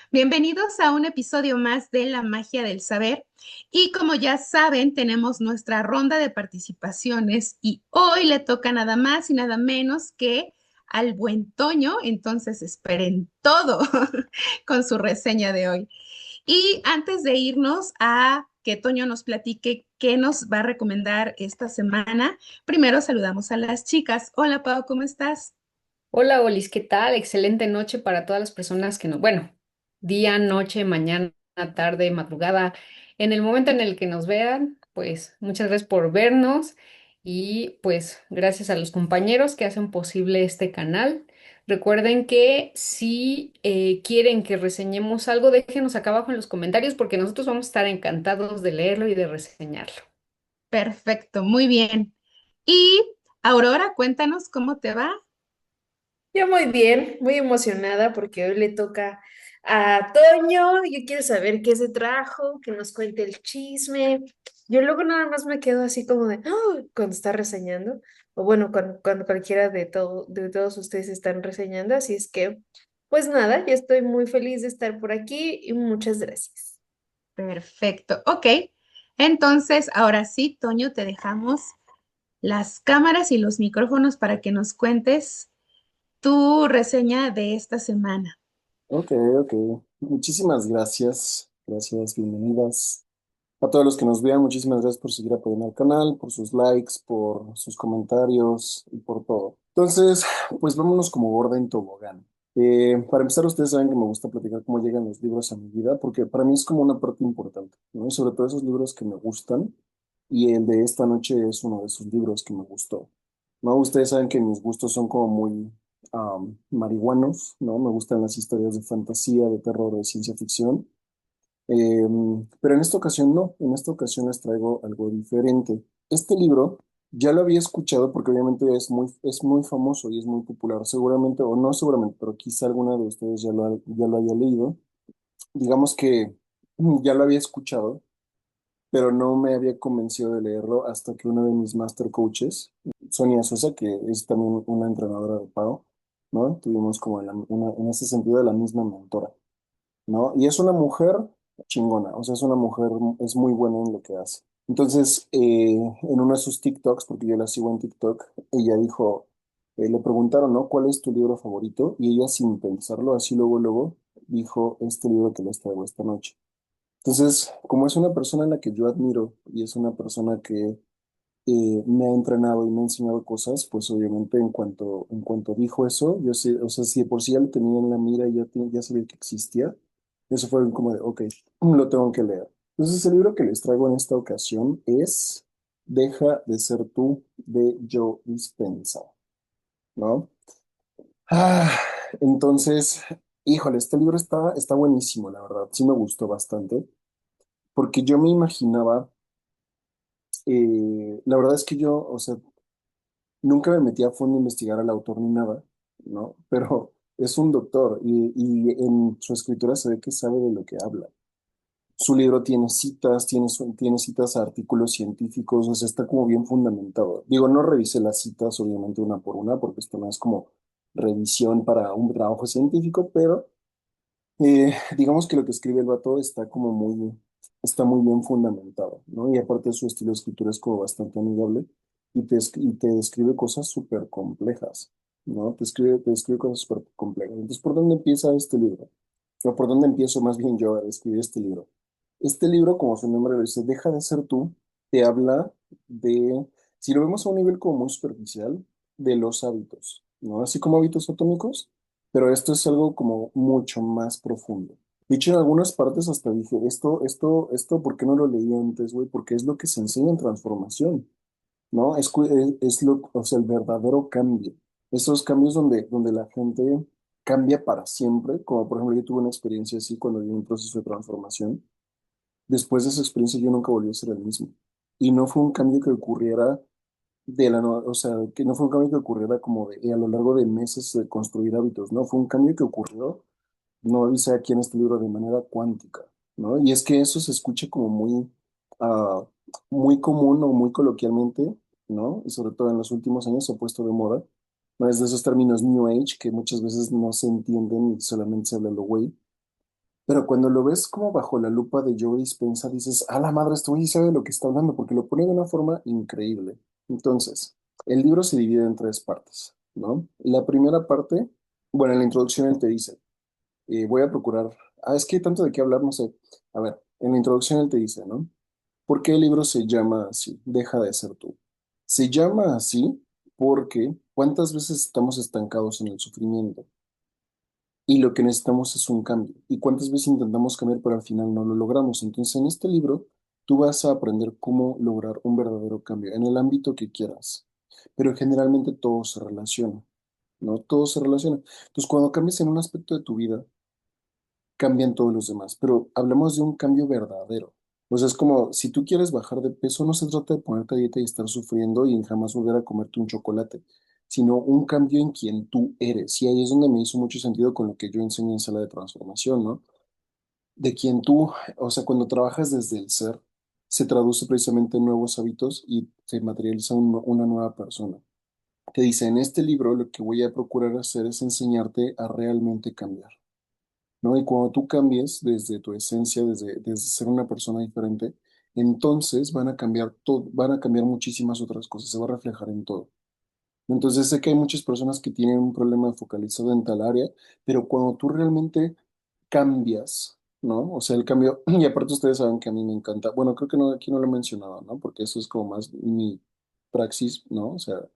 Bienvenidos a un episodio más de La Magia del Saber. Y como ya saben, tenemos nuestra ronda de participaciones y hoy le toca nada más y nada menos que al buen Toño. Entonces esperen todo con su reseña de hoy. Y antes de irnos a que Toño nos platique qué nos va a recomendar esta semana, primero saludamos a las chicas. Hola Pau, ¿cómo estás? Hola, Olis, ¿qué tal? Excelente noche para todas las personas que nos, bueno, día, noche, mañana, tarde, madrugada, en el momento en el que nos vean, pues muchas gracias por vernos y pues gracias a los compañeros que hacen posible este canal. Recuerden que si quieren que reseñemos algo, déjenos acá abajo en los comentarios porque nosotros vamos a estar encantados de leerlo y de reseñarlo. Perfecto, muy bien. Y Aurora, cuéntanos cómo te va. Yo muy bien, muy emocionada porque hoy le toca a Toño. Yo quiero saber qué se trajo, que nos cuente el chisme. Yo luego nada más me quedo así como de, "Ah", cuando está reseñando, o bueno, cuando cualquiera de todos ustedes están reseñando. Así es que, pues nada, yo estoy muy feliz de estar por aquí y muchas gracias. Perfecto, ok. Entonces, ahora sí, Toño, te dejamos las cámaras y los micrófonos para que nos cuentes tu reseña de esta semana. Ok, ok. Muchísimas gracias. Gracias, bienvenidas. A todos los que nos vean, muchísimas gracias por seguir apoyando al canal, por sus likes, por sus comentarios y por todo. Entonces, pues vámonos como gorda en tobogán. Para empezar, ustedes saben que me gusta platicar cómo llegan los libros a mi vida, porque para mí es como una parte importante, ¿no? Y sobre todo esos libros que me gustan, y el de esta noche es uno de esos libros que me gustó. ¿No? Ustedes saben que mis gustos son como muy marihuanos, ¿no? Me gustan las historias de fantasía, de terror, de ciencia ficción. Pero en esta ocasión no, en esta ocasión les traigo algo diferente. Este libro ya lo había escuchado porque obviamente es muy famoso y es muy popular, seguramente, o no seguramente, pero quizá alguna de ustedes ya lo haya leído. Digamos que ya lo había escuchado, pero no me había convencido de leerlo hasta que uno de mis master coaches, Sonia Sosa, que es también una entrenadora de PAO, ¿no? Tuvimos como en ese sentido la misma mentora, ¿no? Y es una mujer chingona, o sea, es una mujer, es muy buena en lo que hace. Entonces, en uno de sus TikToks, porque yo la sigo en TikTok, ella dijo, le preguntaron, ¿no? ¿Cuál es tu libro favorito? Y ella sin pensarlo, así luego, dijo, este libro que les traigo esta noche. Entonces, como es una persona a la que yo admiro y es una persona que me ha entrenado y me ha enseñado cosas, pues obviamente en cuanto dijo eso, yo sé, o sea, si de por sí ya lo tenía en la mira y ya sabía que existía, eso fue como de, ok, lo tengo que leer. Entonces, el libro que les traigo en esta ocasión es Deja de ser tú de Joe Dispenza, ¿no? Ah, entonces, híjole, este libro está buenísimo, la verdad, sí me gustó bastante, porque yo me imaginaba, la verdad es que yo, o sea, nunca me metí a fondo a investigar al autor ni nada, ¿no? Pero es un doctor y en su escritura se ve que sabe de lo que habla. Su libro tiene citas, tiene citas a artículos científicos, o sea, está como bien fundamentado. Digo, no revisé las citas, obviamente, una por una, porque esto no es como revisión para un trabajo científico, pero digamos que lo que escribe el vato está muy bien fundamentado, ¿no? Y aparte su estilo de escritura es como bastante amigable y te describe cosas súper complejas, ¿no? Te describe cosas súper complejas. Entonces, ¿por dónde empieza este libro? O por dónde empiezo más bien yo a escribir este libro. Este libro, como su nombre lo dice, Deja de ser tú, te habla de, si lo vemos a un nivel como muy superficial, de los hábitos, ¿no? Así como hábitos atómicos, pero esto es algo como mucho más profundo. Dicho en algunas partes hasta dije, ¿por qué no lo leí antes, güey? Porque es lo que se enseña en transformación, ¿no? Es lo, o sea, el verdadero cambio. Esos cambios donde la gente cambia para siempre, como por ejemplo yo tuve una experiencia así cuando vi un proceso de transformación. Después de esa experiencia yo nunca volví a ser el mismo. Y no fue un cambio que ocurriera o sea, que no fue un cambio que ocurriera como a lo largo de meses de construir hábitos, ¿no? Fue un cambio que ocurrió, no dice aquí en este libro, de manera cuántica, ¿no? Y es que eso se escucha como ah, muy común o muy coloquialmente, ¿no? Y sobre todo en los últimos años se ha puesto de moda, ¿no? Es de esos términos New Age que muchas veces no se entienden y solamente se habla lo güey. Pero cuando lo ves como bajo la lupa de Joe Dispenza, dices, a la madre, este güey sabe de lo que está hablando, porque lo pone de una forma increíble. Entonces, el libro se divide en tres partes, ¿no? La primera parte, bueno, en la introducción él te dice, voy a procurar, es que hay tanto de qué hablar, no sé. A ver, en la introducción él te dice, ¿no? ¿Por qué el libro se llama así? Deja de ser tú. Se llama así porque ¿cuántas veces estamos estancados en el sufrimiento? Y lo que necesitamos es un cambio. ¿Y cuántas veces intentamos cambiar, pero al final no lo logramos? Entonces, en este libro, tú vas a aprender cómo lograr un verdadero cambio en el ámbito que quieras. Pero generalmente todo se relaciona, ¿no? Todo se relaciona. Entonces, cuando cambias en un aspecto de tu vida, cambian todos los demás. Pero hablamos de un cambio verdadero. O sea, es como si tú quieres bajar de peso, no se trata de ponerte a dieta y estar sufriendo y jamás volver a comerte un chocolate, sino un cambio en quien tú eres. Y ahí es donde me hizo mucho sentido con lo que yo enseño en sala de transformación, ¿no? De quien tú, o sea, cuando trabajas desde el ser, se traduce precisamente en nuevos hábitos y se materializa una nueva persona. Te dice, en este libro lo que voy a procurar hacer es enseñarte a realmente cambiar. ¿No? Y cuando tú cambies desde tu esencia, desde ser una persona diferente, entonces van a cambiar todo, van a cambiar muchísimas otras cosas, se va a reflejar en todo. Entonces sé que hay muchas personas que tienen un problema focalizado en tal área, pero cuando tú realmente cambias, ¿no? O sea, el cambio, y aparte ustedes saben que a mí me encanta, bueno, creo que no, aquí no lo he mencionado, ¿no? Porque eso es como más mi praxis, ¿no? O sea,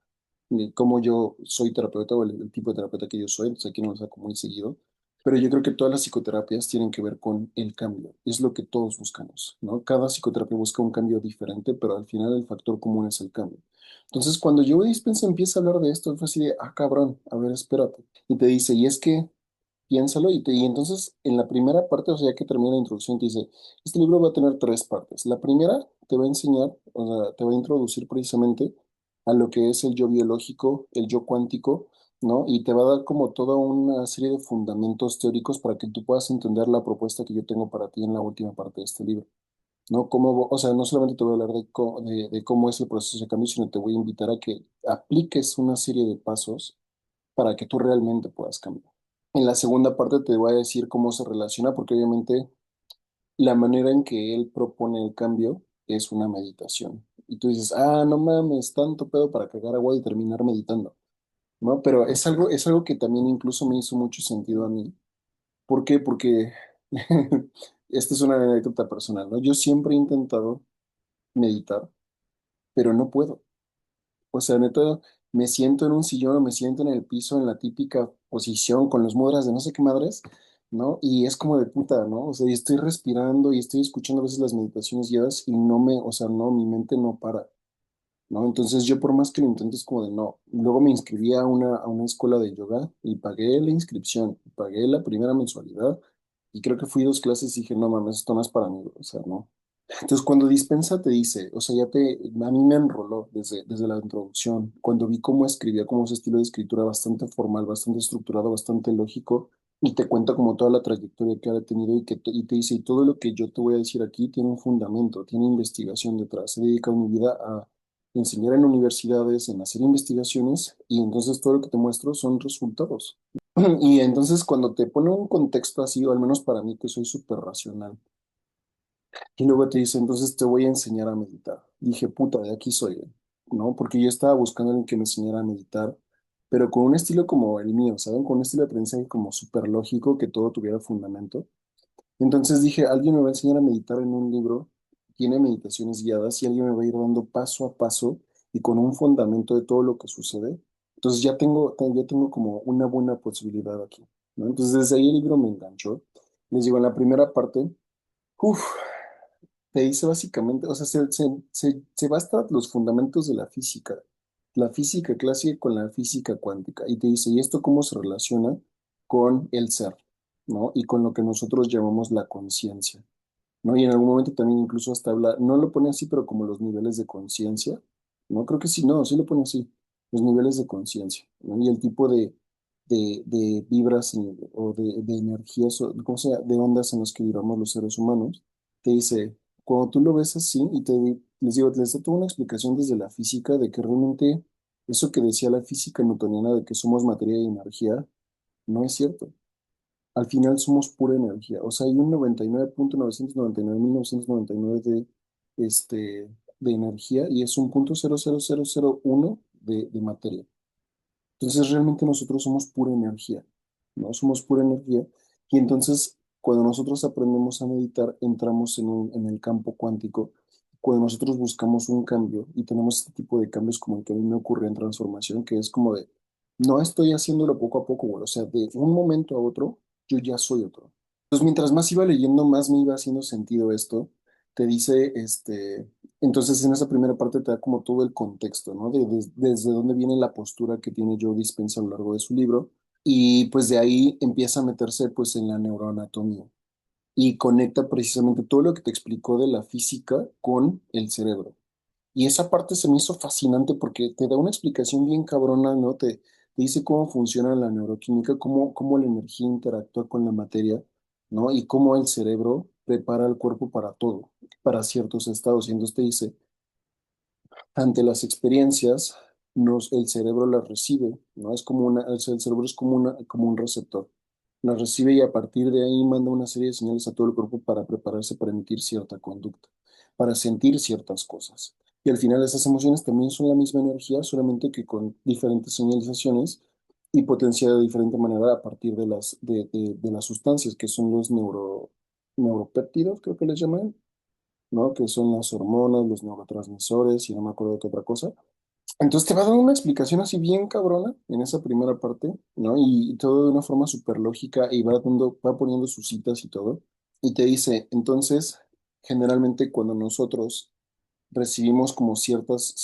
ni cómo yo soy terapeuta o el tipo de terapeuta que yo soy, entonces aquí no lo saco muy seguido, pero yo creo que todas las psicoterapias tienen que ver con el cambio, es lo que todos buscamos, ¿no? Cada psicoterapia busca un cambio diferente, pero al final el factor común es el cambio. Entonces, cuando Joe Dispenza empieza a hablar de esto, fue así de, cabrón, a ver, espérate. Y te dice, y es que piénsalo, y entonces en la primera parte, o sea, ya que termina la introducción, te dice, este libro va a tener tres partes. La primera te va a enseñar, o sea, te va a introducir precisamente a lo que es el yo biológico, el yo cuántico, ¿no? Y te va a dar como toda una serie de fundamentos teóricos para que tú puedas entender la propuesta que yo tengo para ti en la última parte de este libro. ¿No? O sea, no solamente te voy a hablar de cómo es el proceso de cambio, sino te voy a invitar a que apliques una serie de pasos para que tú realmente puedas cambiar. En la segunda parte te voy a decir cómo se relaciona, porque obviamente la manera en que él propone el cambio es una meditación. Y tú dices, no mames, tanto pedo para cagar agua y terminar meditando, ¿no? Pero es algo que también incluso me hizo mucho sentido a mí. ¿Por qué? Porque esta es una anécdota personal, ¿no? Yo siempre he intentado meditar, pero no puedo. O sea, neta, me siento en un sillón o me siento en el piso en la típica posición con los mudras de no sé qué madres, ¿no? Y es como de puta, ¿no? O sea, y estoy respirando y estoy escuchando a veces las meditaciones guiadas y o sea, no, mi mente no para, ¿no? Entonces yo por más que lo intento es como de no. Luego me inscribí a una escuela de yoga y pagué la inscripción, pagué la primera mensualidad y creo que fui 2 clases y dije, no mames, esto no es para mí, o sea, no. Entonces, cuando Dispensa te dice, o sea, a mí me enroló desde la introducción, cuando vi cómo escribía, como su estilo de escritura bastante formal, bastante estructurado, bastante lógico, y te cuenta como toda la trayectoria que ha tenido y te dice, y todo lo que yo te voy a decir aquí tiene un fundamento, tiene investigación detrás. He dedicado mi vida a enseñar en universidades, en hacer investigaciones, y entonces todo lo que te muestro son resultados. Y entonces cuando te pone un contexto así, o al menos para mí que soy súper racional, y luego te dice, entonces te voy a enseñar a meditar. Dije, puta, de aquí soy, ¿no? Porque yo estaba buscando a alguien que me enseñara a meditar, pero con un estilo como el mío, ¿saben? Con un estilo de aprendizaje como súper lógico, que todo tuviera fundamento. Entonces dije, alguien me va a enseñar a meditar en un libro, tiene meditaciones guiadas y alguien me va a ir dando paso a paso y con un fundamento de todo lo que sucede. Entonces ya tengo como una buena posibilidad aquí, ¿no? Entonces desde ahí el libro me enganchó. Les digo, en la primera parte, uff, te dice básicamente, o sea, se va hasta los fundamentos de la física clásica con la física cuántica, y te dice, ¿y esto cómo se relaciona con el ser, ¿no? Y con lo que nosotros llamamos la conciencia, ¿no? Y en algún momento también incluso hasta habla, no lo pone así, pero como los niveles de conciencia, ¿no? Creo que sí, no, sí lo pone así, los niveles de conciencia, ¿no? Y el tipo de vibras o de energías, o, ¿cómo se llama? De ondas en los que vibramos los seres humanos, te dice, cuando tú lo ves así, les digo, les da toda una explicación desde la física de que realmente eso que decía la física newtoniana de que somos materia y energía, no es cierto. al final somos pura energía. O sea, hay un 99.999.999 de energía y es un 0.00001 de materia. Entonces realmente nosotros somos pura energía, ¿no? Somos pura energía. Y entonces cuando nosotros aprendemos a meditar, entramos en el campo cuántico. Cuando nosotros buscamos un cambio y tenemos este tipo de cambios como el que a mí me ocurre en transformación, que es como de, no estoy haciéndolo poco a poco, güey. O sea, de un momento a otro, yo ya soy otro. Entonces, mientras más iba leyendo, más me iba haciendo sentido esto. Te dice, entonces en esa primera parte te da como todo el contexto, ¿no? Desde dónde viene la postura que tiene Joe Dispenza a lo largo de su libro. Y pues de ahí empieza a meterse pues en la neuroanatomía y conecta precisamente todo lo que te explicó de la física con el cerebro. Y esa parte se me hizo fascinante porque te da una explicación bien cabrona, ¿no? Te dice cómo funciona la neuroquímica, cómo la energía interactúa con la materia, ¿no? Y cómo el cerebro prepara el cuerpo para todo, para ciertos estados. Y entonces te dice, ante las experiencias, el cerebro las recibe, ¿no? Es como el cerebro es como un receptor. Las recibe y a partir de ahí manda una serie de señales a todo el cuerpo para prepararse para emitir cierta conducta, para sentir ciertas cosas. Y al final esas emociones también son la misma energía, solamente que con diferentes señalizaciones y potenciada de diferente manera a partir de las sustancias que son los neuropéptidos, creo que les llaman, ¿no? Que son las hormonas, los neurotransmisores y no me acuerdo de qué otra cosa. Entonces te va dando una explicación así bien cabrona en esa primera parte, ¿no? Y todo de una forma súper lógica y va poniendo sus citas y todo. Y te dice, entonces, generalmente cuando nosotros recibimos como ciertos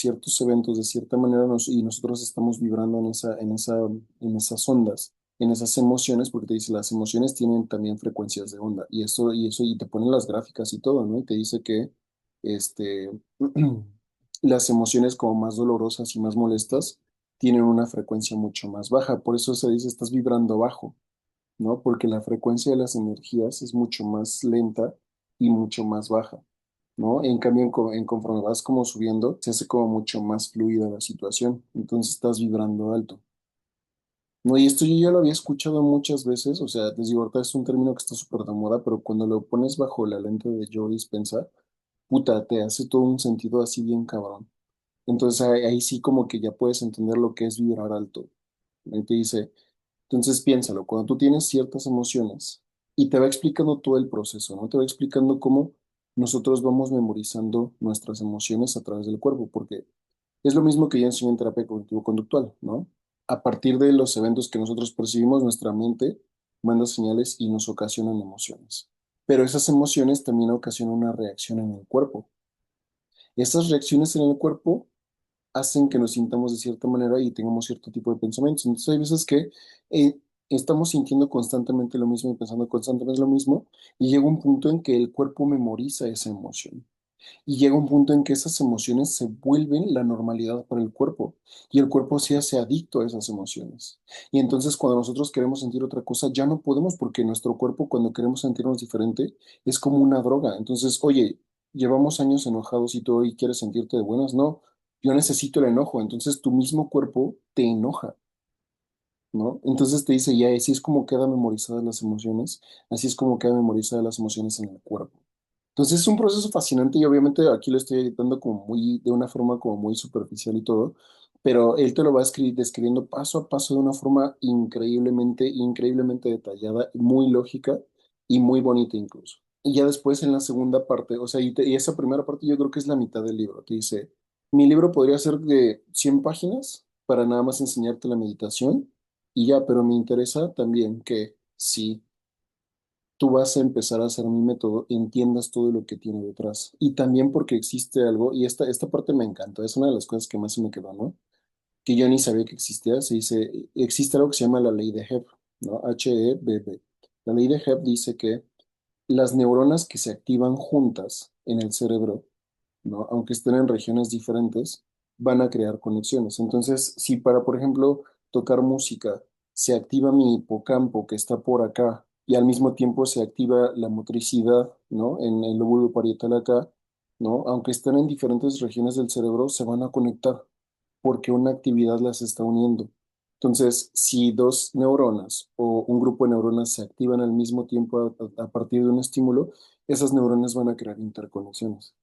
eventos de cierta manera y nosotros estamos vibrando en esas ondas, en esas emociones, porque te dice, las emociones tienen también frecuencias de onda y te ponen las gráficas y todo, ¿no? Y te dice que este, las emociones como más dolorosas y más molestas tienen una frecuencia mucho más baja, por eso se dice, estás vibrando bajo, ¿no? Porque la frecuencia de las energías es mucho más lenta y mucho más baja, ¿no? En cambio, conforme vas como subiendo, se hace como mucho más fluida la situación, entonces estás vibrando alto. No, y esto yo ya lo había escuchado muchas veces, o sea, les digo, ahorita es un término que está súper de moda, pero cuando lo pones bajo la lente de Joe Dispenza, puta, te hace todo un sentido así bien cabrón. Entonces ahí sí como que ya puedes entender lo que es vibrar alto. Ahí te dice, entonces piénsalo, cuando tú tienes ciertas emociones y te va explicando todo el proceso, ¿no? Te va explicando cómo nosotros vamos memorizando nuestras emociones a través del cuerpo, porque es lo mismo que yo enseño en terapia cognitivo-conductual, ¿no? A partir de los eventos que nosotros percibimos, nuestra mente manda señales y nos ocasionan emociones. Pero esas emociones también ocasionan una reacción en el cuerpo. Esas reacciones en el cuerpo hacen que nos sintamos de cierta manera y tengamos cierto tipo de pensamientos. Entonces hay veces que eh, estamos sintiendo constantemente lo mismo y pensando constantemente lo mismo y llega un punto en que el cuerpo memoriza esa emoción. Y llega un punto en que esas emociones se vuelven la normalidad para el cuerpo y el cuerpo se hace adicto a esas emociones. Y entonces cuando nosotros queremos sentir otra cosa, ya no podemos porque nuestro cuerpo cuando queremos sentirnos diferente es como una droga. Entonces, oye, llevamos años enojados y todo y quieres sentirte de buenas, no, yo necesito el enojo. Entonces tu mismo cuerpo te enoja, ¿no? Entonces te dice, ya, así es como quedan memorizadas las emociones, así es como quedan memorizadas las emociones en el cuerpo. Entonces es un proceso fascinante y obviamente aquí lo estoy editando como de una forma como muy superficial y todo, pero él te lo va describiendo paso a paso de una forma increíblemente detallada, muy lógica y muy bonita incluso. Y ya después en la segunda parte, o sea, y esa primera parte yo creo que es la mitad del libro. Te dice, mi libro podría ser de 100 páginas para nada más enseñarte la meditación y ya, pero me interesa también que si tú vas a empezar a hacer mi método, entiendas todo lo que tiene detrás. Y también porque existe algo, y esta parte me encanta, es una de las cosas que más se me quedó, ¿no? Que yo ni sabía que existía, se dice, existe algo que se llama la ley de Hebb, ¿no? Hebb. La ley de Hebb dice que las neuronas que se activan juntas en el cerebro, ¿no? Aunque estén en regiones diferentes, van a crear conexiones. Entonces, si para, por ejemplo, tocar música, se activa mi hipocampo que está por acá y al mismo tiempo se activa la motricidad, ¿no? En el lóbulo parietal acá, ¿no? Aunque estén en diferentes regiones del cerebro, se van a conectar porque una actividad las está uniendo. Entonces, si dos neuronas o un grupo de neuronas se activan al mismo tiempo a partir de un estímulo, esas neuronas van a crear interconexiones,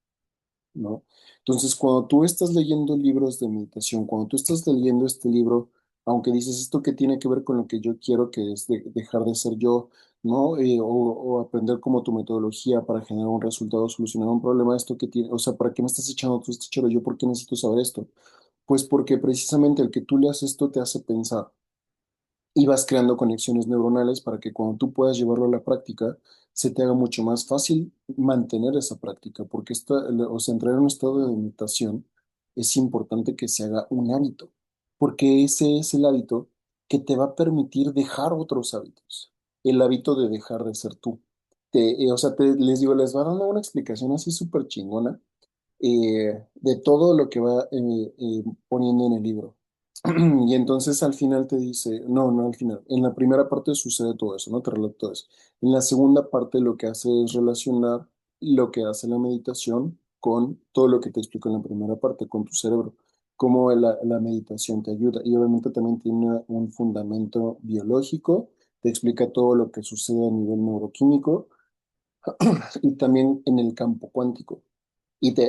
¿no? Entonces, cuando tú estás leyendo libros de meditación, cuando tú estás leyendo este libro, aunque dices esto que tiene que ver con lo que yo quiero, que es dejar de ser yo, ¿no? O aprender como tu metodología para generar un resultado, solucionar un problema, esto que tiene, o sea, ¿para qué me estás echando tú este choro? ¿Yo por qué necesito saber esto? Pues porque precisamente el que tú leas esto te hace pensar y vas creando conexiones neuronales para que cuando tú puedas llevarlo a la práctica, se te haga mucho más fácil mantener esa práctica, porque o sea, entrar en un estado de meditación es importante que se haga un hábito, porque ese es el hábito que te va a permitir dejar otros hábitos, el hábito de dejar de ser tú. O sea, les digo, les va dando una explicación así súper chingona de todo lo que va poniendo en el libro. Y entonces al final te dice, no, no al final, en la primera parte sucede todo eso, ¿no? Te relata todo eso. En la segunda parte lo que hace es relacionar lo que hace la meditación con todo lo que te explico en la primera parte, con tu cerebro, cómo la meditación te ayuda. Y obviamente también tiene un fundamento biológico, te explica todo lo que sucede a nivel neuroquímico y también en el campo cuántico.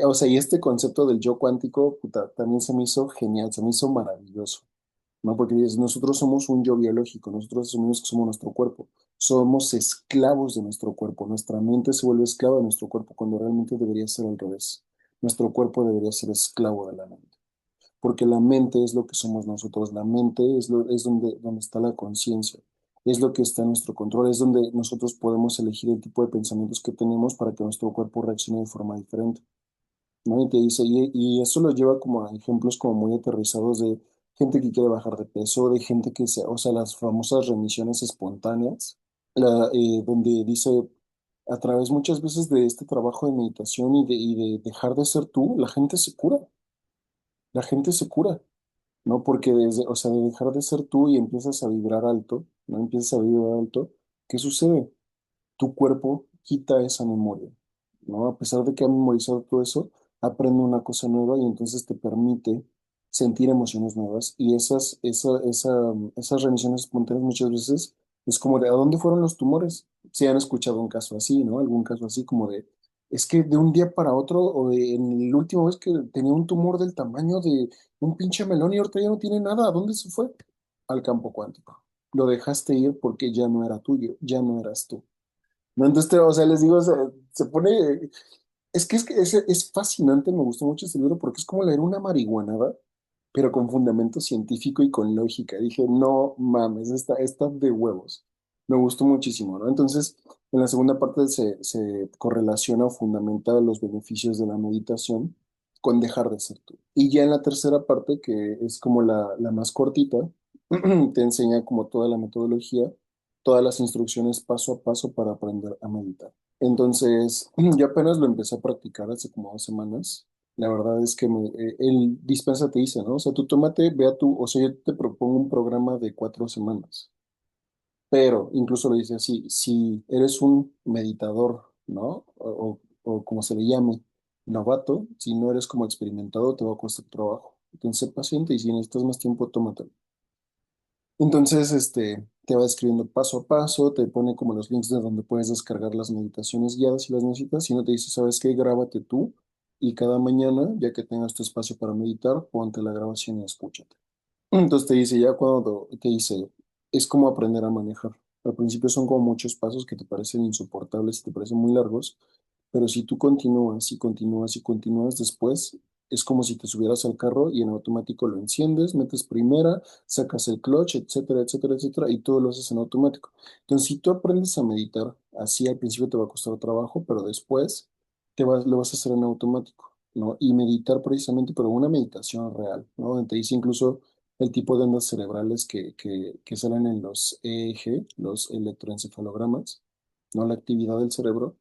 O sea, y este concepto del yo cuántico, puta, también se me hizo genial, se me hizo maravilloso, ¿no? Porque dices, nosotros somos un yo biológico, nosotros asumimos que somos nuestro cuerpo, somos esclavos de nuestro cuerpo, nuestra mente se vuelve esclava de nuestro cuerpo cuando realmente debería ser al revés. Nuestro cuerpo debería ser esclavo de la mente, porque la mente es lo que somos nosotros, la mente es donde está la conciencia, es lo que está en nuestro control, es donde nosotros podemos elegir el tipo de pensamientos que tenemos para que nuestro cuerpo reaccione de forma diferente. ¿No? Y te dice, y eso lo lleva como a ejemplos como muy aterrizados de gente que quiere bajar de peso, de gente o sea, las famosas remisiones espontáneas, donde dice, a través muchas veces de este trabajo de meditación y de dejar de ser tú, la gente se cura, ¿no? Porque o sea, de dejar de ser tú y empiezas a vibrar alto, ¿no? Empiezas a vibrar alto, ¿qué sucede? Tu cuerpo quita esa memoria, ¿no? A pesar de que ha memorizado todo eso, aprende una cosa nueva y entonces te permite sentir emociones nuevas y esas remisiones espontáneas muchas veces es como de, ¿a dónde fueron los tumores? Si han escuchado un caso así, ¿no? Algún caso así como de, es que de un día para otro o en la última vez que tenía un tumor del tamaño de un pinche melón y ahorita ya no tiene nada, ¿a dónde se fue? Al campo cuántico. Lo dejaste ir porque ya no era tuyo, ya no eras tú. No, entonces, o sea, les digo, se pone, es fascinante, me gustó mucho este libro porque es como leer una marihuanada, pero con fundamento científico y con lógica. Dije, no mames, está de huevos. Me gustó muchísimo, ¿no? Entonces, en la segunda parte se correlaciona o fundamenta los beneficios de la meditación con dejar de ser tú. Y ya en la tercera parte, que es como la más cortita, te enseña como toda la metodología, todas las instrucciones paso a paso para aprender a meditar. Entonces, yo apenas lo empecé a practicar hace como 2 semanas. La verdad es que el dispensa te dice, ¿no? O sea, tú tómate, o sea, yo te propongo un programa de 4 semanas, pero incluso lo dice así, si eres un meditador, ¿no? O como se le llame, novato, si no eres como experimentado, te va a costar trabajo. Entonces, sé paciente y si necesitas más tiempo, tómatelo. Entonces, te va escribiendo paso a paso, te pone como los links de donde puedes descargar las meditaciones guiadas si las necesitas, si no te dice, ¿sabes qué? Grábate tú y cada mañana, ya que tengas tu espacio para meditar, ponte la grabación y escúchate. Entonces te dice, ya cuando te dice, es como aprender a manejar. Al principio son como muchos pasos que te parecen insoportables y te parecen muy largos, pero si tú continúas y continúas y continúas después, es como si te subieras al carro y en automático lo enciendes, metes primera, sacas el clutch, etcétera, etcétera, etcétera, y todo lo haces en automático. Entonces, si tú aprendes a meditar, así al principio te va a costar trabajo, pero después lo vas a hacer en automático, ¿no? Y meditar precisamente, pero una meditación real, ¿no? Donde te dice incluso el tipo de ondas cerebrales que salen en los EEG, los electroencefalogramas, ¿no? La actividad del cerebro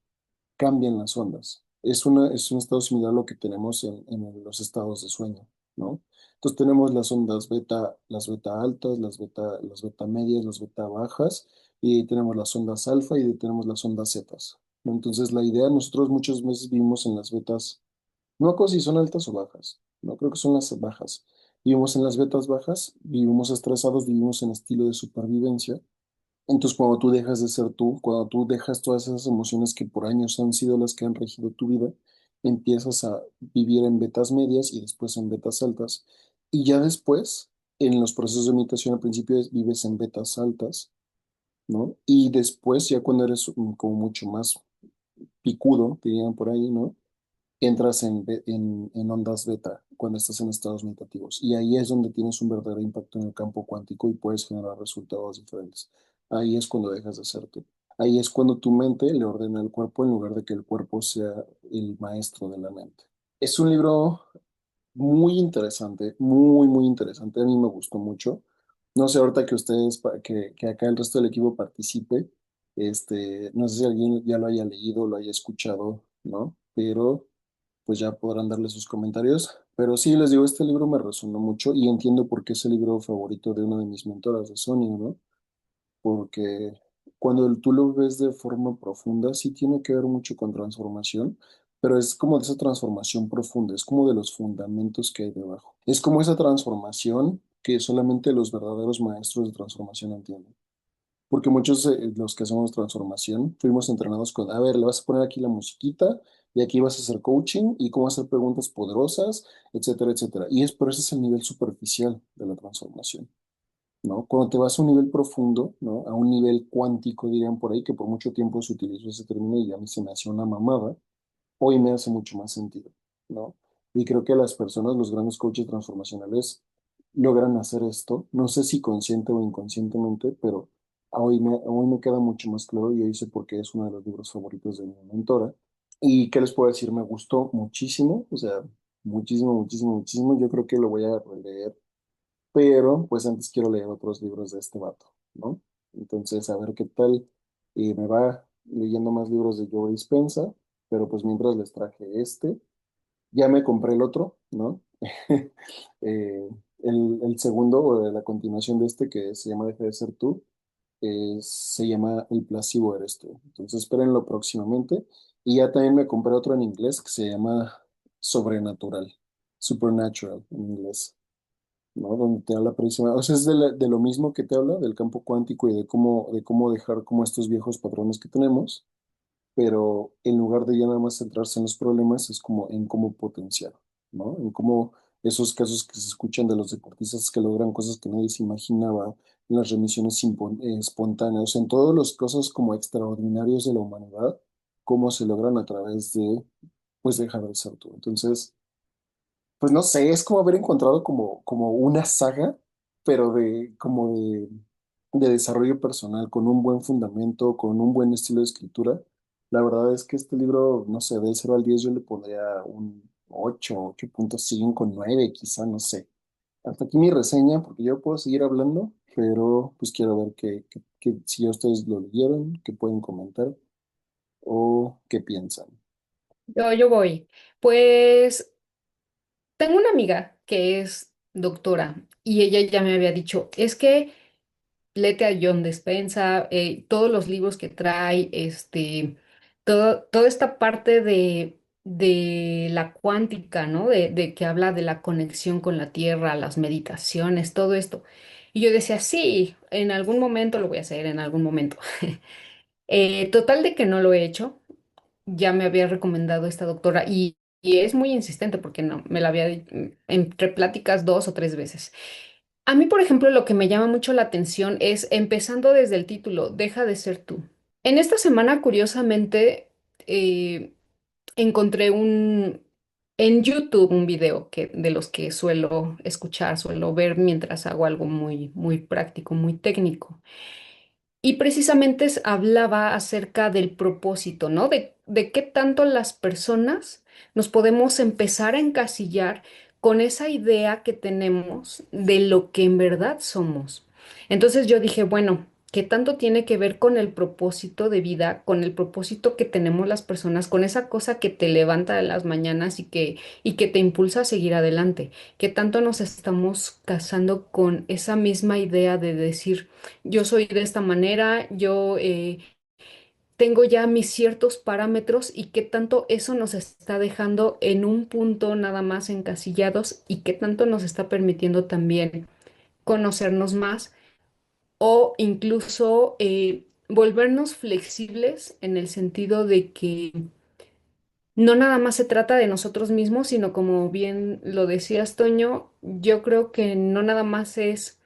cambian las ondas. Es un estado similar a lo que tenemos en los estados de sueño, ¿no? Entonces tenemos las ondas beta, las beta altas, las beta medias, las beta bajas, y tenemos las ondas alfa y tenemos las ondas zetas, ¿no? Entonces la idea, nosotros muchas veces vivimos en las betas, no me acuerdo si son altas o bajas, no creo que son las bajas. Vivimos en las betas bajas, vivimos estresados, vivimos en estilo de supervivencia. Entonces, cuando tú dejas de ser tú, cuando tú dejas todas esas emociones que por años han sido las que han regido tu vida, empiezas a vivir en betas medias y después en betas altas. Y ya después, en los procesos de meditación, al principio vives en betas altas, ¿no? Y después, ya cuando eres como mucho más picudo, dirían por ahí, ¿no? Entras en ondas beta cuando estás en estados meditativos. Y ahí es donde tienes un verdadero impacto en el campo cuántico y puedes generar resultados diferentes. Ahí es cuando dejas de ser tú. Ahí es cuando tu mente le ordena al cuerpo en lugar de que el cuerpo sea el maestro de la mente. Es un libro muy interesante, muy interesante. A mí me gustó mucho. No sé, ahorita que ustedes, que acá el resto del equipo participe, no sé si alguien ya lo haya leído, lo haya escuchado, ¿no? Pero pues ya podrán darle sus comentarios. Pero sí, les digo, este libro me resonó mucho y entiendo por qué es el libro favorito de una de mis mentoras, de Sonia, ¿no? Porque cuando tú lo ves de forma profunda, sí tiene que ver mucho con transformación, pero es como de esa transformación profunda, es como de los fundamentos que hay debajo. Es como esa transformación que solamente los verdaderos maestros de transformación entienden. Porque muchos de los que hacemos transformación fuimos entrenados con, a ver, le vas a poner aquí la musiquita y aquí vas a hacer coaching y cómo hacer preguntas poderosas, etcétera, etcétera. Y es por eso es el nivel superficial de la transformación, ¿no? Cuando te vas a un nivel profundo, ¿no? A un nivel cuántico, dirían por ahí, que por mucho tiempo se utilizó ese término y a mí se me hacía una mamada, hoy me hace mucho más sentido, ¿no? Y creo que las personas, los grandes coaches transformacionales, logran hacer esto, no sé si consciente o inconscientemente, pero hoy me queda mucho más claro y hoy sé por qué es uno de los libros favoritos de mi mentora. ¿Y qué les puedo decir? Me gustó muchísimo, o sea, muchísimo, muchísimo, muchísimo. Yo creo que lo voy a releer, pero pues antes quiero leer otros libros de este vato, ¿no? Entonces, a ver qué tal me va leyendo más libros de Joe Dispenza, pero pues mientras les traje este, ya me compré el otro, ¿no? Eh, el segundo, o de la continuación de este, que se llama Deja de ser tú, se llama El placebo eres tú. Entonces, espérenlo próximamente. Y ya también me compré otro en inglés que se llama Sobrenatural, Supernatural en inglés, ¿no? Donde te habla precisamente, o sea, es de lo mismo que te habla del campo cuántico y de cómo dejar como estos viejos patrones que tenemos, pero en lugar de ya nada más centrarse en los problemas, es como en cómo potenciar, ¿no? En cómo esos casos que se escuchan de los deportistas que logran cosas que nadie se imaginaba, en las remisiones espontáneas, en todos los cosas como extraordinarios de la humanidad, cómo se logran a través de, pues, dejar de ser tú. Entonces, pues no sé, es como haber encontrado como una saga, pero de desarrollo personal, con un buen fundamento, con un buen estilo de escritura. La verdad es que este libro, no sé, del 0 al 10 yo le pondría un 8.5 9 quizá, no sé. Hasta aquí mi reseña, porque yo puedo seguir hablando, pero pues quiero ver si ya ustedes lo leyeron, qué pueden comentar o qué piensan. Yo voy. Pues tengo una amiga que es doctora y ella ya me había dicho, es que léete a John Despensa, todos los libros que trae, toda esta parte de la cuántica, ¿no? De que habla de la conexión con la tierra, las meditaciones, todo esto. Y yo decía, sí, en algún momento lo voy a hacer, en algún momento. Total de que no lo he hecho, ya me había recomendado esta doctora y es muy insistente porque no, me la había entre pláticas 2 o 3 veces. A mí, por ejemplo, lo que me llama mucho la atención es empezando desde el título, Deja de ser tú. En esta semana, curiosamente, eh, encontré en YouTube un video de los que suelo escuchar, suelo ver mientras hago algo muy, muy práctico, muy técnico. Y precisamente hablaba acerca del propósito, ¿no? De qué tanto las personas nos podemos empezar a encasillar con esa idea que tenemos de lo que en verdad somos. Entonces yo dije, bueno, ¿qué tanto tiene que ver con el propósito de vida, con el propósito que tenemos las personas, con esa cosa que te levanta de las mañanas y que te impulsa a seguir adelante? ¿Qué tanto nos estamos casando con esa misma idea de decir, yo soy de esta manera, yo tengo ya mis ciertos parámetros y qué tanto eso nos está dejando en un punto nada más encasillados y qué tanto nos está permitiendo también conocernos más o incluso volvernos flexibles en el sentido de que no nada más se trata de nosotros mismos, sino como bien lo decías, Toño, yo creo que no nada más es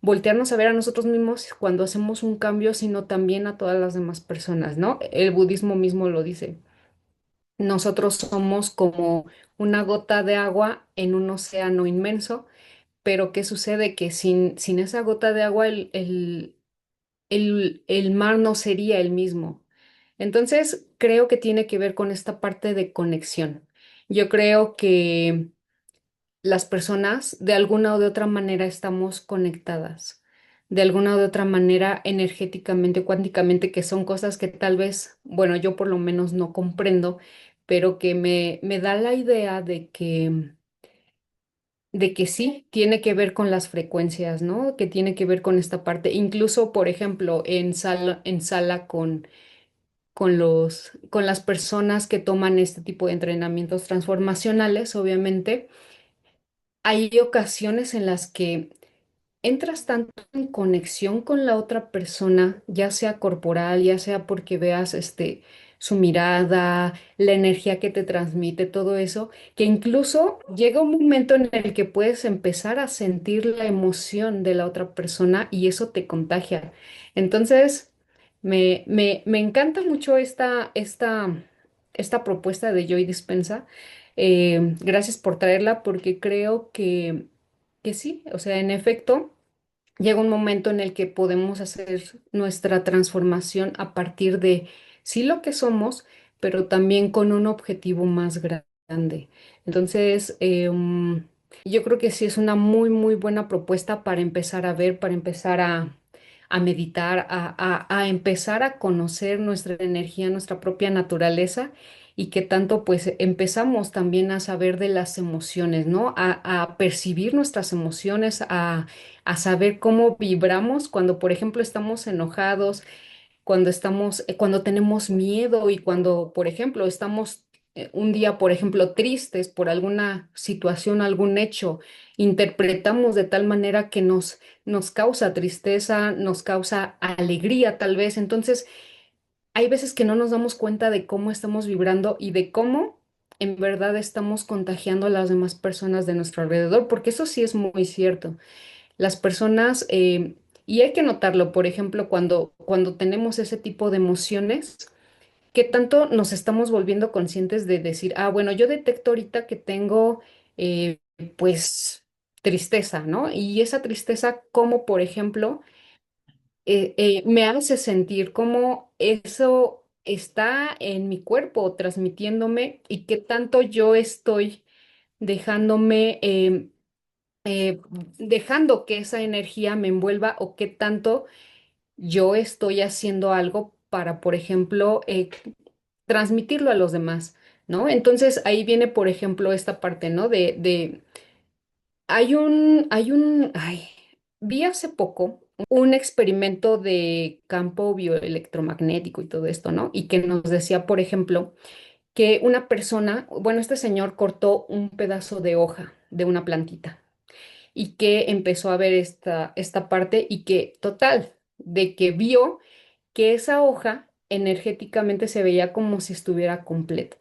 voltearnos a ver a nosotros mismos cuando hacemos un cambio, sino también a todas las demás personas, ¿no? El budismo mismo lo dice. Nosotros somos como una gota de agua en un océano inmenso, pero ¿qué sucede? Que sin esa gota de agua el mar no sería el mismo. Entonces, creo que tiene que ver con esta parte de conexión. Yo creo que las personas de alguna o de otra manera estamos conectadas, de alguna o de otra manera energéticamente, cuánticamente, que son cosas que tal vez, bueno, yo por lo menos no comprendo, pero que me da la idea de que sí, tiene que ver con las frecuencias, ¿no? Que tiene que ver con esta parte. Incluso, por ejemplo, en sala con las personas que toman este tipo de entrenamientos transformacionales, obviamente, hay ocasiones en las que entras tanto en conexión con la otra persona, ya sea corporal, ya sea porque veas su mirada, la energía que te transmite, todo eso, que incluso llega un momento en el que puedes empezar a sentir la emoción de la otra persona y eso te contagia. Entonces, me encanta mucho esta propuesta de Joy Dispensa. Gracias por traerla porque creo que sí, o sea, en efecto llega un momento en el que podemos hacer nuestra transformación a partir de sí lo que somos, pero también con un objetivo más grande. Entonces, yo creo que sí es una muy, muy buena propuesta para empezar a ver, para empezar a meditar, a empezar a conocer nuestra energía, nuestra propia naturaleza. Y que tanto pues empezamos también a saber de las emociones, ¿no? A percibir nuestras emociones, a saber cómo vibramos cuando, por ejemplo, estamos enojados, cuando tenemos miedo y cuando, por ejemplo, estamos un día, por ejemplo, tristes por alguna situación, algún hecho, interpretamos de tal manera que nos causa tristeza, nos causa alegría tal vez. Entonces, hay veces que no nos damos cuenta de cómo estamos vibrando y de cómo en verdad estamos contagiando a las demás personas de nuestro alrededor, porque eso sí es muy cierto. Las personas, y hay que notarlo, por ejemplo, cuando tenemos ese tipo de emociones, ¿qué tanto nos estamos volviendo conscientes de decir, ah, bueno, yo detecto ahorita que tengo, pues, tristeza, ¿no? Y esa tristeza, como por ejemplo, me hace sentir como eso está en mi cuerpo transmitiéndome y qué tanto yo estoy dejándome eh, dejando que esa energía me envuelva o qué tanto yo estoy haciendo algo para, por ejemplo, transmitirlo a los demás, ¿no? Entonces ahí viene, por ejemplo, esta parte, ¿no? Ay, vi hace poco un experimento de campo bioelectromagnético y todo esto, ¿no? Y que nos decía, por ejemplo, que una persona, bueno, este señor cortó un pedazo de hoja de una plantita y que empezó a ver esta parte y que, total, de que vio que esa hoja energéticamente se veía como si estuviera completa.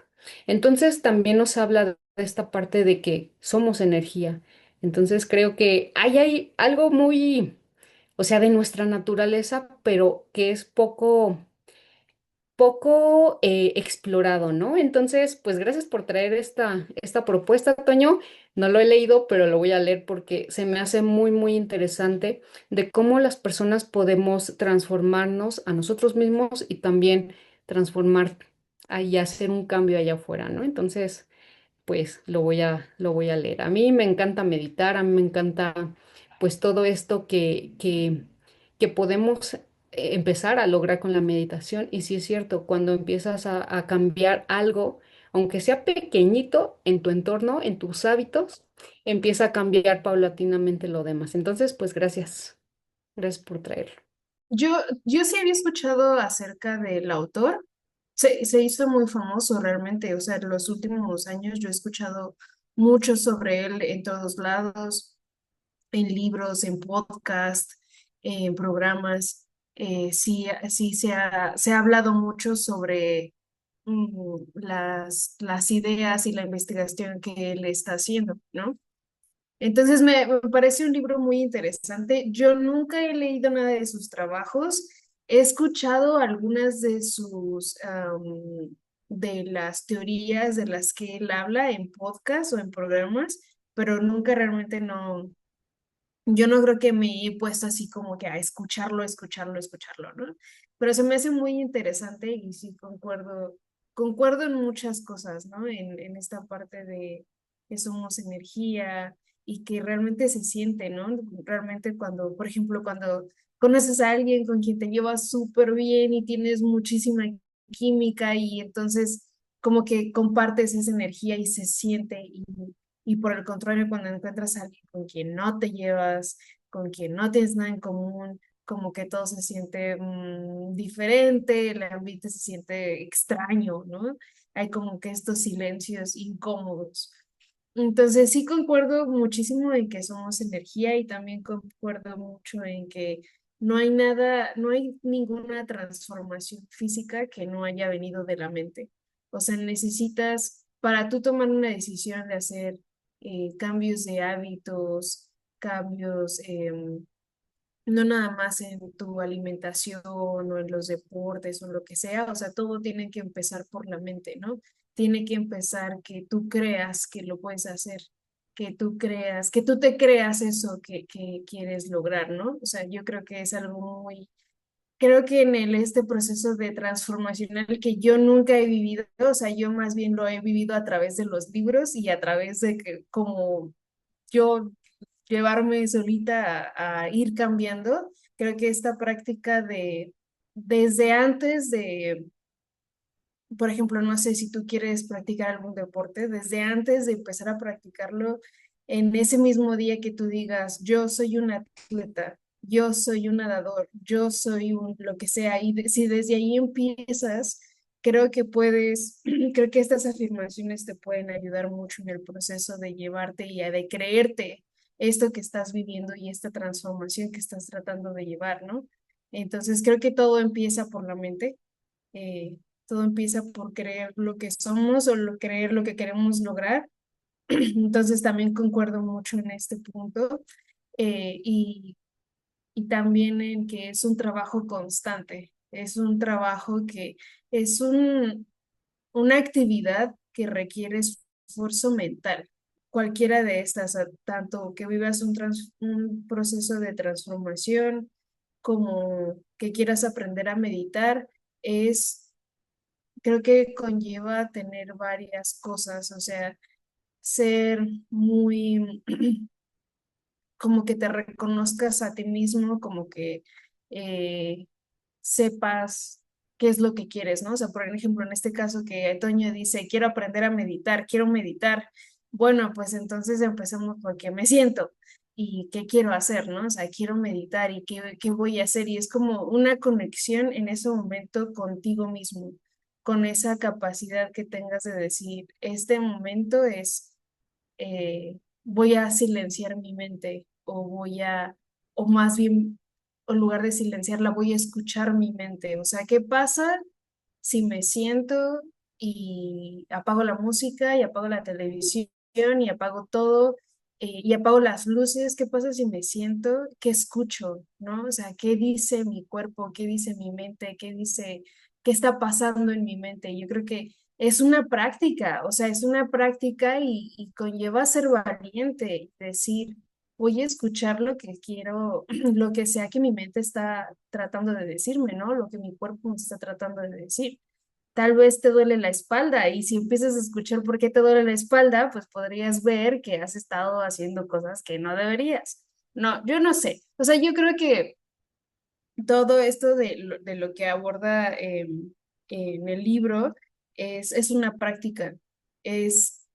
Entonces también nos habla de esta parte de que somos energía. Entonces creo que hay algo muy, o sea, de nuestra naturaleza, pero que es poco explorado, ¿no? Entonces, pues gracias por traer esta propuesta, Toño. No lo he leído, pero lo voy a leer porque se me hace muy, muy interesante de cómo las personas podemos transformarnos a nosotros mismos y también transformar y hacer un cambio allá afuera, ¿no? Entonces, pues lo voy a leer. A mí me encanta meditar, a mí me encanta pues todo esto que podemos empezar a lograr con la meditación. Y sí es cierto, cuando empiezas a cambiar algo, aunque sea pequeñito en tu entorno, en tus hábitos, empieza a cambiar paulatinamente lo demás. Entonces, pues gracias, gracias por traerlo. Yo, yo sí había escuchado acerca del autor. Se hizo muy famoso realmente. O sea, en los últimos años yo he escuchado mucho sobre él en todos lados, en libros, en podcast, en programas. Sí, sí se ha hablado mucho sobre las ideas y la investigación que él está haciendo, ¿no? Entonces me parece un libro muy interesante. Yo nunca he leído nada de sus trabajos. He escuchado algunas de de las teorías de las que él habla en podcast o en programas, pero nunca realmente no, yo no creo que me he puesto así como que a escucharlo, ¿no? Pero se me hace muy interesante y sí concuerdo en muchas cosas, ¿no? En esta parte de que somos energía y que realmente se siente, ¿no? Realmente cuando, por ejemplo, cuando conoces a alguien con quien te llevas súper bien y tienes muchísima química y entonces como que compartes esa energía y se siente y por el contrario, cuando encuentras a alguien con quien no te llevas, con quien no tienes nada en común, como que todo se siente diferente, el ambiente se siente extraño, ¿no? Hay como que estos silencios incómodos. Entonces sí concuerdo muchísimo en que somos energía y también concuerdo mucho en que no hay nada, no hay ninguna transformación física que no haya venido de la mente. O sea, necesitas, para tú tomar una decisión de hacer cambios de hábitos, cambios, no nada más en tu alimentación o en los deportes o lo que sea, o sea, todo tiene que empezar por la mente, ¿no? Tiene que empezar que tú creas que lo puedes hacer, que tú creas, que tú te creas eso que quieres lograr, ¿no? O sea, yo creo que es algo muy, creo que en este proceso de transformacional que yo nunca he vivido, o sea, yo más bien lo he vivido a través de los libros y a través de que como yo llevarme solita a ir cambiando. Creo que esta práctica de, desde antes de, por ejemplo, no sé si tú quieres practicar algún deporte, desde antes de empezar a practicarlo, en ese mismo día que tú digas, yo soy un atleta, yo soy un nadador, yo soy un lo que sea, y si desde ahí empiezas, creo que puedes, creo que estas afirmaciones te pueden ayudar mucho en el proceso de llevarte y de creerte esto que estás viviendo y esta transformación que estás tratando de llevar, ¿no? Entonces creo que todo empieza por la mente. eh, Todo empieza por creer lo que somos o creer lo que queremos lograr. Entonces también concuerdo mucho en este punto eh, y, y también en que es un trabajo constante, es un trabajo que es una actividad que requiere esfuerzo mental. Cualquiera de estas, tanto que vivas un proceso de transformación como que quieras aprender a meditar, es creo que conlleva tener varias cosas, o sea, ser muy, como que te reconozcas a ti mismo, como que eh, sepas qué es lo que quieres, ¿no? O sea, por ejemplo, en este caso que Toño dice, quiero aprender a meditar, quiero meditar. Bueno, pues entonces empecemos por qué me siento y qué quiero hacer, ¿no? O sea, quiero meditar y qué voy a hacer. Y es como una conexión en ese momento contigo mismo, con esa capacidad que tengas de decir, este momento es voy a silenciar mi mente o más bien, en lugar de silenciarla, voy a escuchar mi mente. O sea, ¿qué pasa si me siento y apago la música y apago la televisión y apago todo y apago las luces? ¿Qué pasa si me siento? ¿Qué escucho? ¿No? O sea, ¿qué dice mi cuerpo? ¿Qué dice mi mente? ¿Qué está pasando en mi mente? Yo creo que es una práctica, o sea, es una práctica y conlleva ser valiente, decir, voy a escuchar lo que quiero, lo que sea que mi mente está tratando de decirme, ¿no? Lo que mi cuerpo me está tratando de decir. Tal vez te duele la espalda y si empiezas a escuchar por qué te duele la espalda, pues podrías ver que has estado haciendo cosas que no deberías. No, yo no sé. O sea, yo creo que todo esto de lo que aborda en el libro es una práctica, es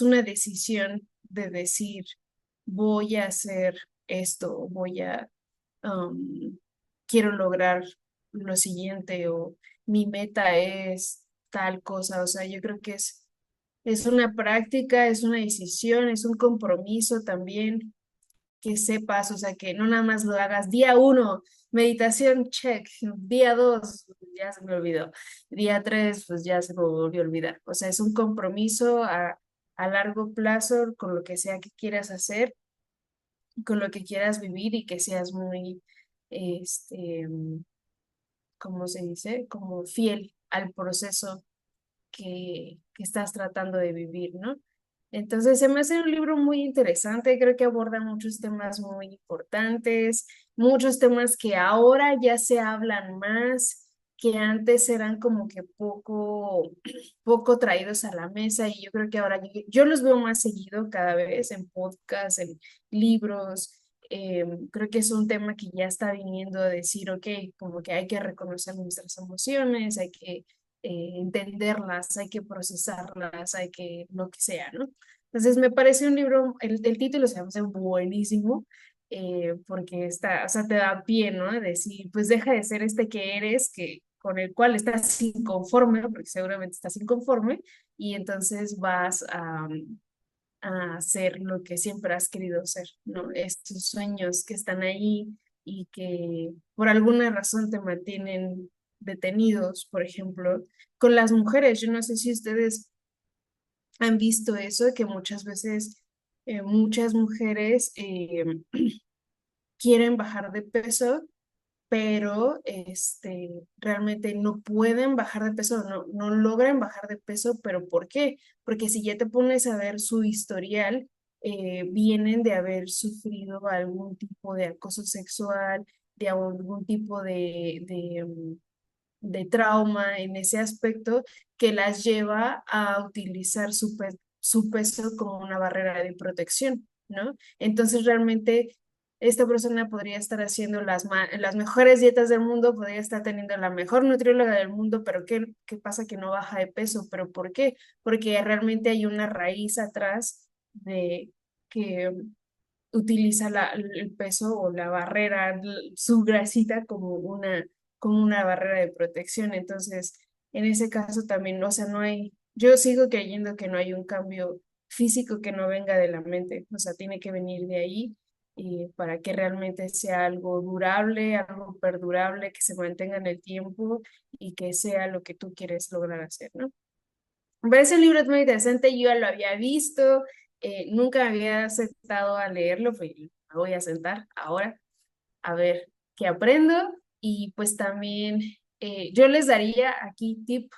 una decisión de decir, voy a hacer esto, um, quiero lograr lo siguiente o mi meta es tal cosa. O sea, yo creo que es una práctica, es una decisión, es un compromiso también que sepas, o sea, que no nada más lo hagas día uno, meditación, check, día dos, ya se me olvidó, día tres, pues ya se me volvió a olvidar. O sea, es un compromiso a largo plazo con lo que sea que quieras hacer, con lo que quieras vivir y que seas muy, este, ¿cómo se dice? Como fiel al proceso que estás tratando de vivir, ¿no? Entonces, se me hace un libro muy interesante, creo que aborda muchos temas muy importantes, muchos temas que ahora ya se hablan más, que antes eran como que poco traídos a la mesa y yo creo que ahora yo los veo más seguido cada vez en podcasts, en libros. Creo que es un tema que ya está viniendo a decir, ok, como que hay que reconocer nuestras emociones, hay que entenderlas, hay que procesarlas, hay que lo que sea, ¿no? Entonces me parece un libro, el título se llama buenísimo, porque está, o sea, te da pie, ¿no? De decir, pues deja de ser este que eres, que con el cual estás inconforme, porque seguramente estás inconforme, y entonces vas a hacer lo que siempre has querido ser, ¿no? Estos sueños que están ahí y que por alguna razón te mantienen detenidos, por ejemplo, con las mujeres. Yo no sé si ustedes han visto eso, que muchas veces muchas mujeres quieren bajar de peso, pero realmente no pueden bajar de peso, no logran bajar de peso, pero ¿por qué? Porque si ya te pones a ver su historial, vienen de haber sufrido algún tipo de acoso sexual, de algún tipo de trauma en ese aspecto que las lleva a utilizar su peso como una barrera de protección, ¿no? Entonces realmente esta persona podría estar haciendo las mejores dietas del mundo, podría estar teniendo la mejor nutrióloga del mundo, pero ¿qué pasa que no baja de peso? ¿Pero por qué? Porque realmente hay una raíz atrás de que utiliza el peso o la barrera, su grasita como una barrera de protección. Entonces, en ese caso también, o sea, no hay, yo sigo creyendo que no hay un cambio físico que no venga de la mente, o sea, tiene que venir de ahí para que realmente sea algo durable, algo perdurable, que se mantenga en el tiempo y que sea lo que tú quieres lograr hacer, ¿no? Me parece un libro muy interesante, yo ya lo había visto, nunca me había sentado a leerlo, pues me voy a sentar ahora a ver qué aprendo y pues también yo les daría aquí tip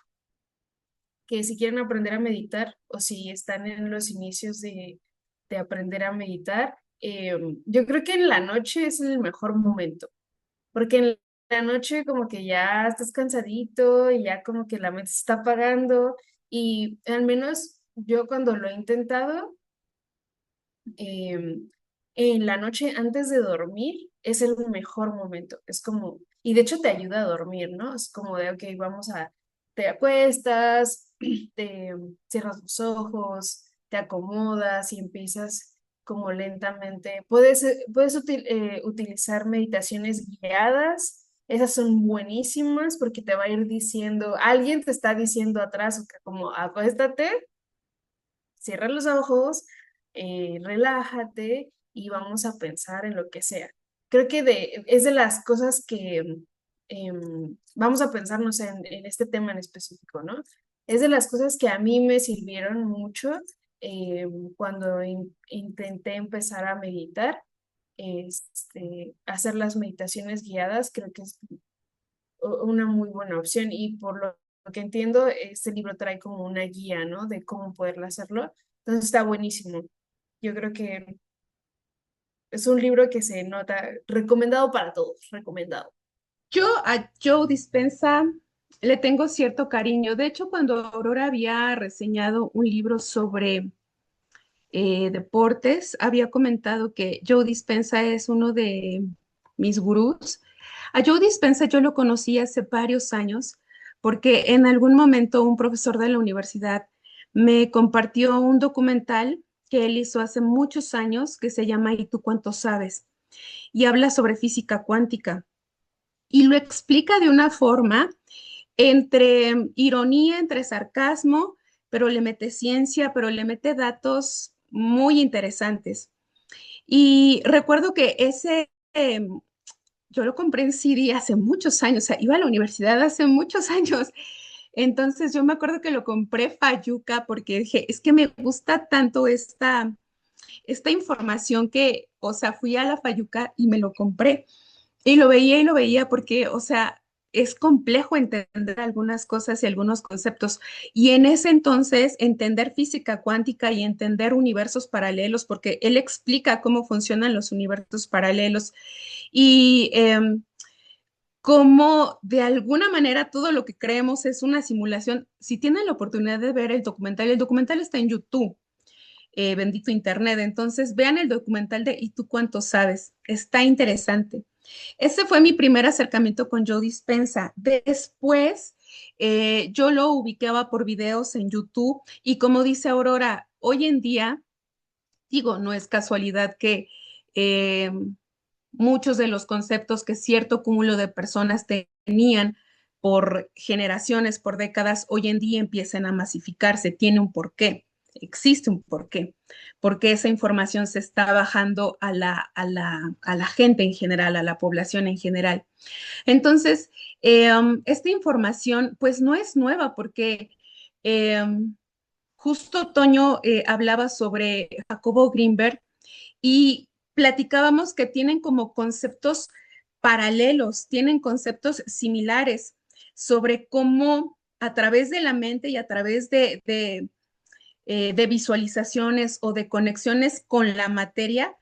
que si quieren aprender a meditar o si están en los inicios de aprender a meditar, yo creo que en la noche es el mejor momento, porque en la noche como que ya estás cansadito y ya como que la mente se está apagando y al menos yo cuando lo he intentado, en la noche antes de dormir es el mejor momento. Es como, y de hecho te ayuda a dormir, ¿no? Es como de, ok, te acuestas, te cierras los ojos, te acomodas y empiezas como lentamente. Puedes utilizar meditaciones guiadas. Esas son buenísimas porque te va a ir diciendo, alguien te está diciendo atrás, como acuéstate, cierra los ojos, relájate y vamos a pensar en lo que sea. Creo que es de las cosas que vamos a pensar, no sé, en este tema en específico, ¿no? Es de las cosas que a mí me sirvieron mucho cuando intenté empezar a meditar. Hacer las meditaciones guiadas creo que es una muy buena opción y por lo que entiendo, este libro trae como una guía, ¿no? De cómo poderlo hacerlo. Entonces está buenísimo. Yo creo que es un libro que se nota, recomendado para todos, recomendado. Yo a Joe Dispenza le tengo cierto cariño. De hecho, cuando Aurora había reseñado un libro sobre deportes, había comentado que Joe Dispenza es uno de mis gurús. A Joe Dispenza yo lo conocí hace varios años porque en algún momento un profesor de la universidad me compartió un documental que él hizo hace muchos años que se llama ¿Y tú cuánto sabes? Y habla sobre física cuántica. y lo explica de una forma entre ironía, entre sarcasmo, pero le mete ciencia, pero le mete datos muy interesantes. Y recuerdo que yo lo compré en CD hace muchos años, o sea, iba a la universidad hace muchos años. Entonces yo me acuerdo que lo compré Fayuca porque dije, es que me gusta tanto esta información que, o sea, fui a la Fayuca y me lo compré. Y lo veía porque, o sea, es complejo entender algunas cosas y algunos conceptos. Y en ese entonces, entender física cuántica y entender universos paralelos, porque él explica cómo funcionan los universos paralelos y cómo de alguna manera todo lo que creemos es una simulación. Si tienen la oportunidad de ver el documental está en YouTube. Bendito Internet. Entonces, vean el documental de ¿Y tú cuánto sabes? Está interesante. Ese fue mi primer acercamiento con Joe Dispenza. Después, yo lo ubicaba por videos en YouTube y como dice Aurora, hoy en día, digo, no es casualidad que eh, muchos de los conceptos que cierto cúmulo de personas tenían por generaciones, por décadas, hoy en día empiezan a masificarse. Tiene un porqué, existe un porqué, porque esa información se está bajando a la gente en general, a la población en general. Entonces, esta información pues no es nueva porque eh, justo Toño hablaba sobre Jacobo Greenberg y platicábamos que tienen como conceptos paralelos, tienen conceptos similares sobre cómo a través de la mente y a través de visualizaciones o de conexiones con la materia,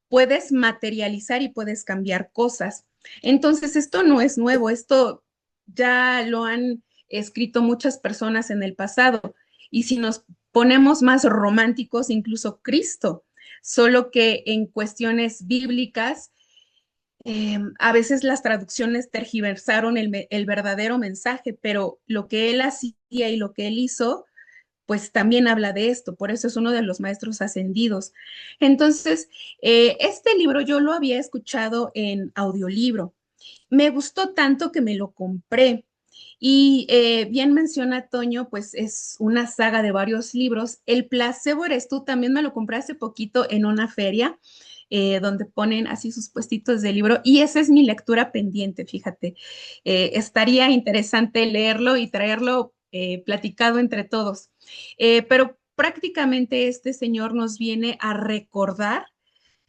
puedes materializar y puedes cambiar cosas. Entonces, esto no es nuevo, esto ya lo han escrito muchas personas en el pasado. Y si nos ponemos más románticos, incluso Cristo, solo que en cuestiones bíblicas, a veces las traducciones tergiversaron el verdadero mensaje, pero lo que él hacía y lo que él hizo pues también habla de esto, por eso es uno de los maestros ascendidos. Entonces, este libro yo lo había escuchado en audiolibro. Me gustó tanto que me lo compré. Y bien menciona Toño, pues es una saga de varios libros. El placebo eres tú, también me lo compré hace poquito en una feria. Donde ponen así sus puestitos de libro y esa es mi lectura pendiente, fíjate. Estaría interesante leerlo y traerlo platicado entre todos. Pero prácticamente este señor nos viene a recordar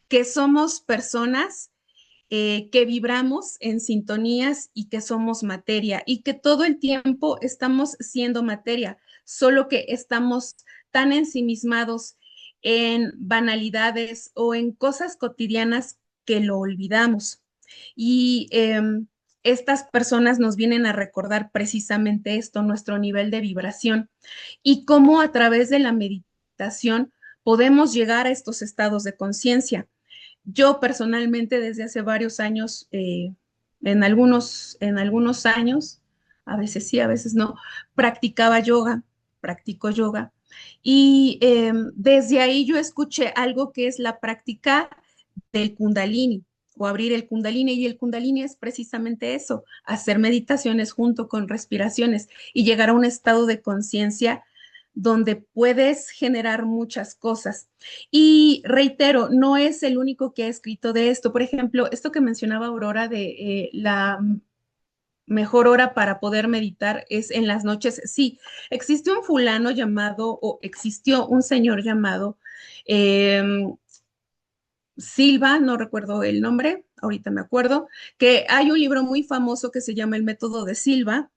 que somos personas que vibramos en sintonías y que somos materia y que todo el tiempo estamos siendo materia, solo que estamos tan ensimismados en banalidades o en cosas cotidianas que lo olvidamos. Y estas personas nos vienen a recordar precisamente esto, nuestro nivel de vibración y cómo a través de la meditación podemos llegar a estos estados de conciencia. Yo personalmente desde hace varios años, en algunos años, a veces sí, a veces no, practicaba yoga, practico yoga. Y desde ahí yo escuché algo que es la práctica del kundalini o abrir el kundalini. Y el kundalini es precisamente eso, hacer meditaciones junto con respiraciones y llegar a un estado de conciencia donde puedes generar muchas cosas. Y reitero, no es el único que ha escrito de esto. Por ejemplo, esto que mencionaba Aurora de la mejor hora para poder meditar es en las noches. Sí, existe un fulano llamado, o existió un señor llamado eh, Silva, no recuerdo el nombre, ahorita me acuerdo, que hay un libro muy famoso que se llama El método de Silva,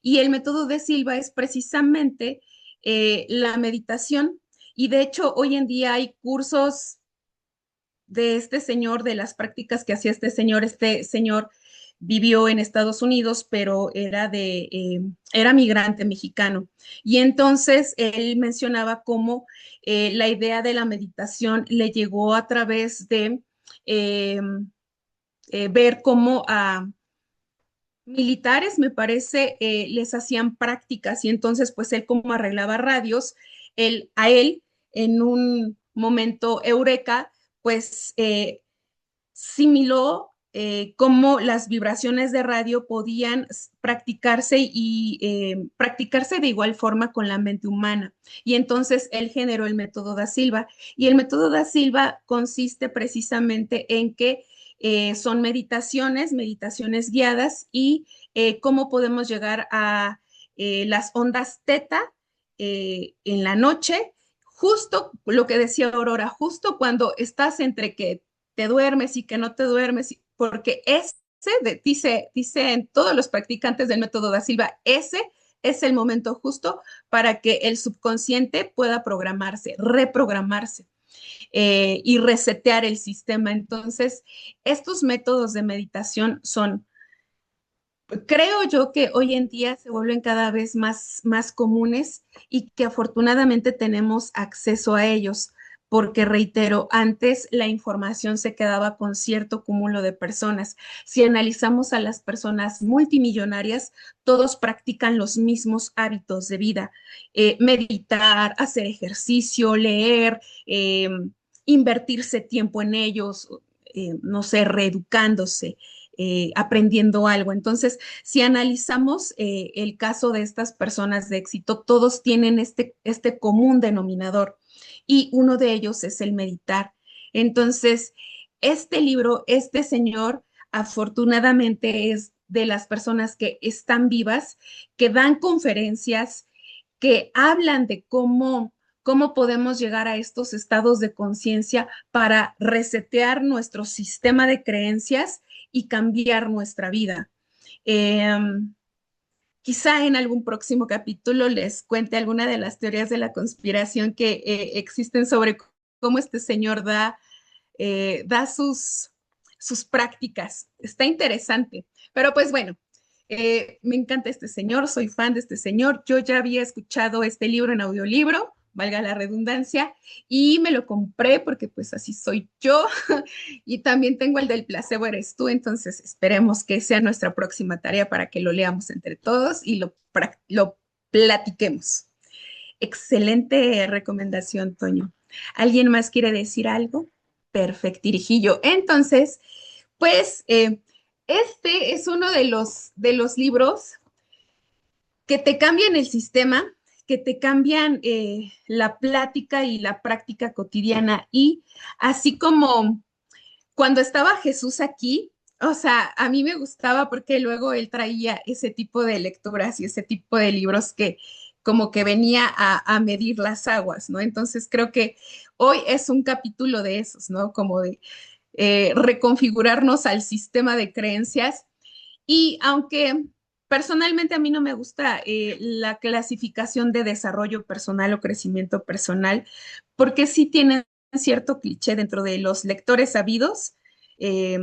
y el método de Silva es precisamente la meditación. Y de hecho, hoy en día hay cursos de este señor, de las prácticas que hacía este señor vivió en Estados Unidos, pero era migrante mexicano. Y entonces él mencionaba cómo la idea de la meditación le llegó a través de eh, ver cómo a militares, me parece, les hacían prácticas y entonces pues él como arreglaba radios, a él en un momento eureka, pues similó cómo las vibraciones de radio podían practicarse y practicarse de igual forma con la mente humana. Y entonces él generó el método da Silva. Y el método da Silva consiste precisamente en que son meditaciones guiadas y cómo podemos llegar a las ondas teta en la noche, justo lo que decía Aurora, justo cuando estás entre que te duermes y que no te duermes, porque dicen todos los practicantes del método da Silva, ese es el momento justo para que el subconsciente pueda programarse, reprogramarse y resetear el sistema. Entonces, estos métodos de meditación son, creo yo que hoy en día se vuelven cada vez más comunes y que afortunadamente tenemos acceso a ellos, porque reitero, antes la información se quedaba con cierto cúmulo de personas. Si analizamos a las personas multimillonarias, todos practican los mismos hábitos de vida: meditar, hacer ejercicio, leer, invertirse tiempo en ellos, no sé, reeducándose, aprendiendo algo. Entonces, si analizamos el caso de estas personas de éxito, todos tienen este común denominador y uno de ellos es el meditar. Entonces, este libro, este señor, afortunadamente es de las personas que están vivas, que dan conferencias, que hablan de cómo podemos llegar a estos estados de conciencia para resetear nuestro sistema de creencias y cambiar nuestra vida. Eh, Quizá en algún próximo capítulo les cuente alguna de las teorías de la conspiración que existen sobre cómo este señor da sus prácticas. Está interesante. Pero pues bueno, me encanta este señor, soy fan de este señor. Yo ya había escuchado este libro en audiolibro, valga la redundancia, y me lo compré porque pues así soy yo. Y también tengo el del placebo eres tú, entonces esperemos que sea nuestra próxima tarea para que lo leamos entre todos y lo platiquemos. Excelente recomendación, Toño. ¿Alguien más quiere decir algo? Perfectirijillo. Entonces, pues este es uno de los libros que te cambian el sistema, que te cambian la plática y la práctica cotidiana. Y así como cuando estaba Jesús aquí, o sea, a mí me gustaba porque luego él traía ese tipo de lecturas y ese tipo de libros que como que venía a medir las aguas, ¿no? Entonces creo que hoy es un capítulo de esos, ¿no? Como de reconfigurarnos al sistema de creencias. Y aunque personalmente a mí no me gusta la clasificación de desarrollo personal o crecimiento personal, porque sí tienen cierto cliché dentro de los lectores sabidos, eh,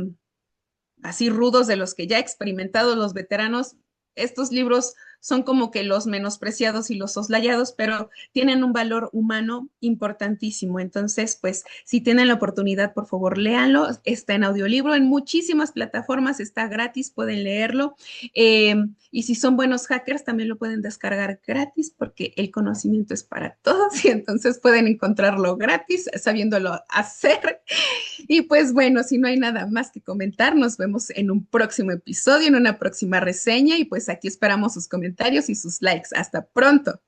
así rudos, de los que ya experimentados, los veteranos. Estos libros son como que los menospreciados y los soslayados, pero tienen un valor humano importantísimo. Entonces, pues, si tienen la oportunidad, por favor, léanlo. Está en audiolibro, en muchísimas plataformas, está gratis, pueden leerlo. Eh, y si son buenos hackers, también lo pueden descargar gratis, porque el conocimiento es para todos y entonces pueden encontrarlo gratis, sabiéndolo hacer. Y pues bueno, si no hay nada más que comentar, nos vemos en un próximo episodio, en una próxima reseña y pues aquí esperamos sus comentarios y sus likes. Hasta pronto.